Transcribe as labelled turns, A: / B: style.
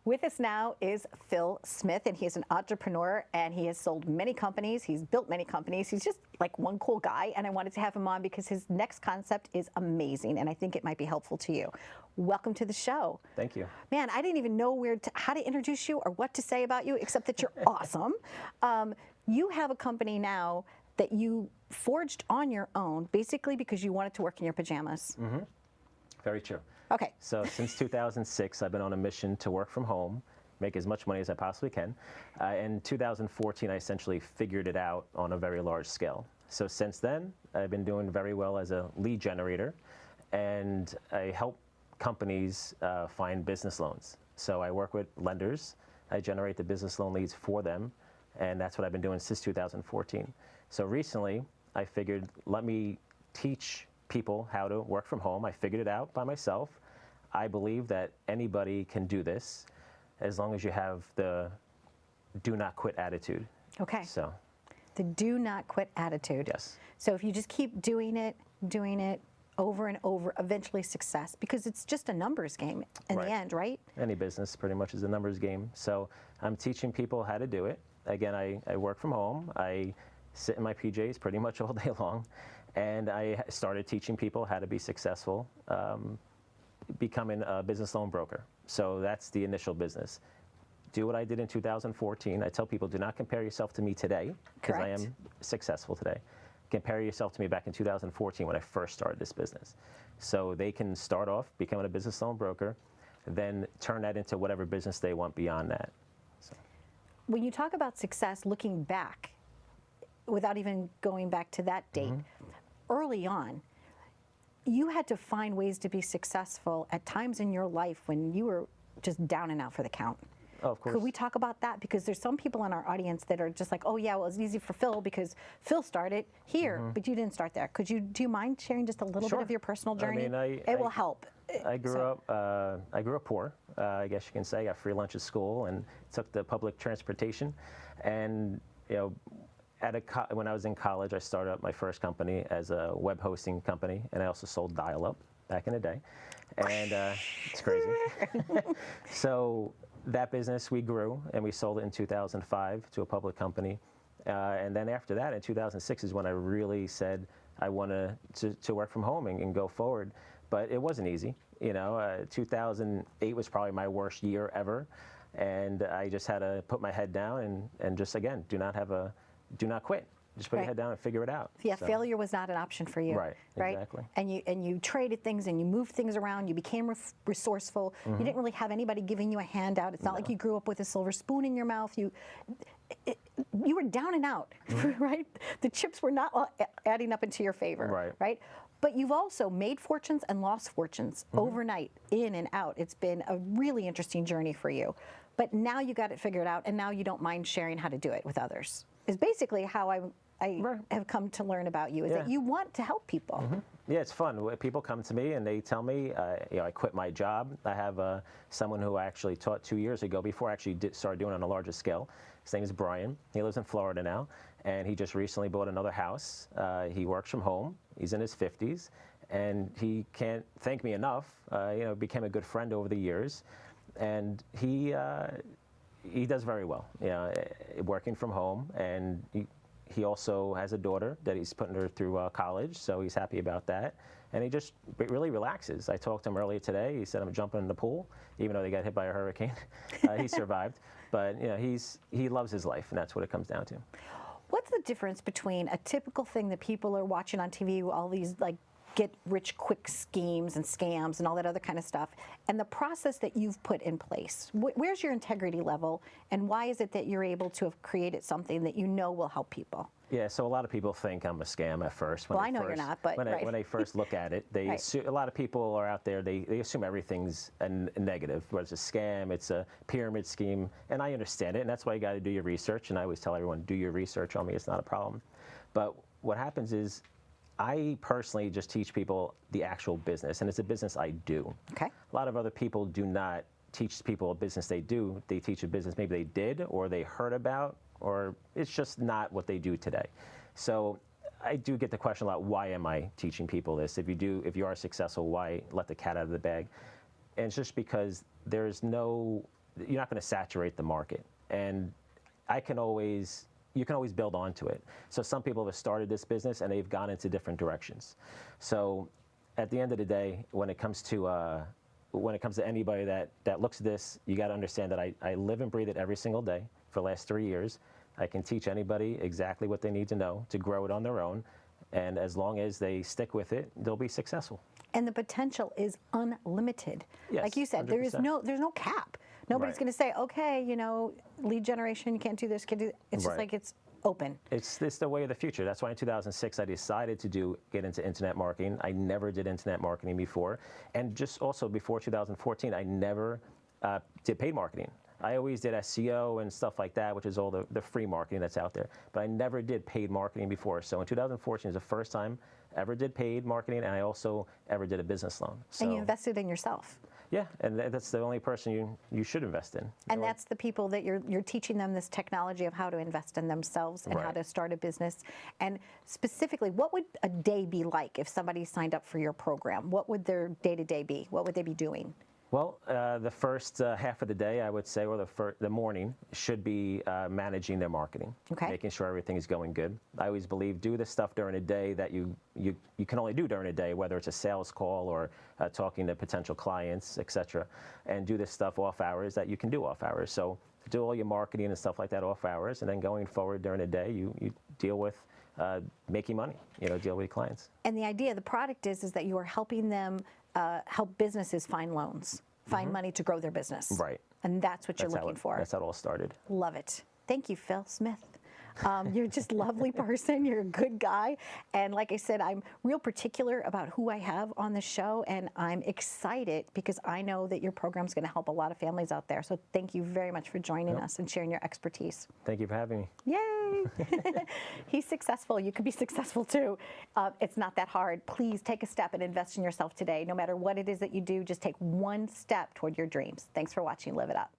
A: With us now is Phil Smith, and he is an entrepreneur, and he has sold many companies. He's built many companies. He's just like one cool guy, and I wanted to have him on because his next concept is amazing, and I think it might be helpful to you. Welcome to the show.
B: Thank you.
A: Man, I didn't even know how to introduce you or what to say about you, except that you're awesome. You have a company now that you forged on your own, basically because you wanted to work in your pajamas.
B: Mm-hmm. Very true.
A: Okay.
B: So since 2006, I've been on a mission to work from home, make as much money as I possibly can. In 2014, I essentially figured it out on a very large scale. So since then, I've been doing very well as a lead generator, and I help companies find business loans. So I work with lenders, I generate the business loan leads for them, and that's what I've been doing since 2014. So recently, I figured, let me teach people how to work from home. I figured it out by myself. I believe that anybody can do this as long as you have the do not quit attitude.
A: Okay.
B: So
A: the do not quit attitude.
B: yes.
A: So if you just keep doing it over and over, eventually success, because it's just a numbers game in the end, right?
B: Any business pretty much is a numbers game. So I'm teaching people how to do it. Again, I work from home. I sit in my PJs pretty much all day long. And I started teaching people how to be successful, becoming a business loan broker. So that's the initial business. Do what I did in 2014. I tell people, do not compare yourself to me today, because I am successful today. Compare yourself to me back in 2014 when I first started this business. So they can start off becoming a business loan broker, then turn that into whatever business they want beyond that. So.
A: When you talk about success, looking back, without even going back to that date, early on, you had to find ways to be successful at times in your life when you were just down and out for the count.
B: Oh, of course.
A: Could we talk about that? Because there's some people in our audience that are just like, oh yeah, well it's easy for Phil because Phil started here, but you didn't start there. Do you mind sharing just a little bit of your personal journey?
B: I mean,
A: it will help.
B: I grew up poor, I guess you can say. I got free lunch at school and took the public transportation. And you know, when I was in college, I started up my first company as a web hosting company, and I also sold dial-up back in the day. And it's crazy. So that business we grew, and we sold it in 2005 to a public company. And then after that, in 2006 is when I really said I wanted to work from home and go forward. But it wasn't easy. You know, 2008 was probably my worst year ever. And I just had to put my head down and just, again, do not quit. Just put your head down and figure it out.
A: Yeah, so. Failure was not an option for you.
B: Right, exactly.
A: And you traded things and you moved things around. You became resourceful. You didn't really have anybody giving you a handout. It's not like you grew up with a silver spoon in your mouth. You were down and out, right? The chips were not adding up into your favor, right? But you've also made fortunes and lost fortunes overnight, in and out. It's been a really interesting journey for you. But now you got it figured out, and now you don't mind sharing how to do it with others. Is basically how I have come to learn about you, is that you want to help people.
B: Yeah, it's fun. People come to me and they tell me, you know, I quit my job. I have someone who I actually taught 2 years ago before I actually started doing it on a larger scale. His name is Brian. He lives in Florida now, and he just recently bought another house. He works from home. He's in his 50s, and he can't thank me enough. You know, became a good friend over the years, and he does very well, you know, working from home, and he also has a daughter that he's putting her through college, so he's happy about that. And he just really relaxes. I talked to him earlier today. He said, I'm jumping in the pool, even though they got hit by a hurricane. He survived. But you know, he loves his life, and that's what it comes down to.
A: What's the difference between a typical thing that people are watching on TV, all these like get-rich-quick schemes and scams and all that other kind of stuff, and the process that you've put in place? Where's your integrity level, and why is it that you're able to have created something that you know will help people?
B: Yeah, so a lot of people think I'm a scam at first.
A: Well, I know you're not, but
B: when they first look at it, they assume, a lot of people are out there, they assume everything's a negative, whether it's a scam, it's a pyramid scheme, and I understand it, and that's why you got to do your research, and I always tell everyone, do your research on me, it's not a problem. But what happens is, I personally just teach people the actual business, and it's a business I do.
A: Okay.
B: A lot of other people do not teach people a business they do. They teach a business maybe they did, or they heard about, or it's just not what they do today. So I do get the question a lot, why am I teaching people this? If you are successful, why let the cat out of the bag? And it's just because there's no you're not going to saturate the market, and you can always build onto it. So some people have started this business and they've gone into different directions. So at the end of the day, when it comes to anybody that looks at this, you got to understand that I live and breathe it every single day for the last 3 years. I can teach anybody exactly what they need to know to grow it on their own. And as long as they stick with it, they'll be successful.
A: And the potential is unlimited.
B: Yes,
A: like you said,
B: 100%.
A: there's no cap. Nobody's
B: Right.
A: going to say, okay, lead generation, you can't do this, can't do that. It's just
B: Right.
A: like it's open.
B: It's the way of the future. That's why in 2006 I decided to get into internet marketing. I never did internet marketing before. And just also before 2014, I never did paid marketing. I always did SEO and stuff like that, which is all the free marketing that's out there. But I never did paid marketing before. So in 2014 is the first time I ever did paid marketing, and I also ever did a business loan. So,
A: And you invested in yourself.
B: yeah, and that's the only person you should invest in.
A: And that's the people that you're teaching them this technology of how to invest in themselves and how
B: Right.
A: to start a business. And specifically, what would a day be like if somebody signed up for your program? What would their day-to-day be? What would they be doing?
B: Well, the first half of the day, I would say, or the morning, should be managing their marketing,
A: Okay.
B: making sure everything is going good. I always believe do the stuff during the day that you can only do during the day, whether it's a sales call or talking to potential clients, etc. And do this stuff off hours that you can do off hours. So do all your marketing and stuff like that off hours, and then going forward during the day, you deal with making money, deal with clients.
A: And the idea, the product is that you are helping them help businesses find loans, find money to grow their business.
B: Right.
A: And that's what you're looking for.
B: That's how it all started.
A: Love it. Thank you, Phil Smith. You're just a lovely person. You're a good guy. And like I said, I'm real particular about who I have on the show. And I'm excited because I know that your program is going to help a lot of families out there. So thank you very much for joining us and sharing your expertise.
B: Thank you for having me.
A: Yay! He's successful. You could be successful too. It's not that hard. Please take a step and invest in yourself today. No matter what it is that you do, just take one step toward your dreams. Thanks for watching. Live it up.